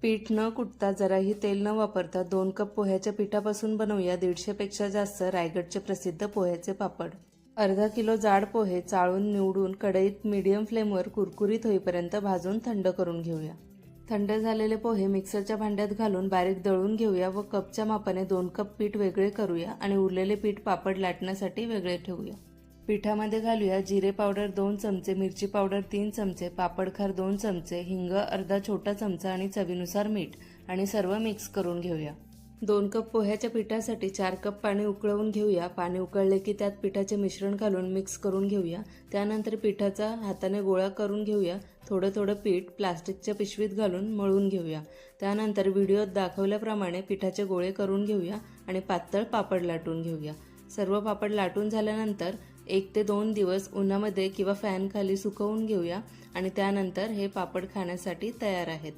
पीठ न कुटता जराही तेल न वापरता 2 कप पोह्याच्या पिठापासून बनवूया 150 पेक्षा जास्त रायगडचे प्रसिद्ध पोह्याचे पापड। अर्धा किलो जाड पोहे चाळून निवडून कढईत मीडियम फ्लेमवर कुरकुरीत होईपर्यंत भाजून थंड करून घेऊया। थंड झालेले पोहे मिक्सरच्या भांड्यात घालून बारीक दळून घेऊया व कपच्या मापाने 2 कप पीठ वेगळे करूया आणि उरलेले पीठ पापड लाटण्यासाठी वेगळे ठेवूया। पिठामध्ये घालूया जिरे पावडर 2 चमचे, मिरची पावडर 3 चमचे, पापडखार 2 चमचे, हिंग अर्धा छोटा चमचा आणि चवीनुसार मीठ आणि सर्व मिक्स करून घेऊया। 2 कप पोह्याच्या पिठासाठी 4 कप पाणी उकळवून घेऊया। पाणी उकळले की त्यात पिठाचे मिश्रण घालून मिक्स करून घेऊया। त्यानंतर पिठाचा हाताने गोळा करून घेऊया। थोडं पीठ प्लास्टिकच्या पिशवीत घालून मळून घेऊया। त्यानंतर व्हिडिओत दाखवल्याप्रमाणे पिठाचे गोळे करून घेऊया आणि पातळ पापड लाटून घेऊया। सर्व पापड लाटून झाल्यानंतर 1 ते 2 दिवस उन्हामध्ये किंवा फॅन खाली सुकवून घेऊया आणि त्यानंतर हे पापड खाण्यासाठी तयार आहेत।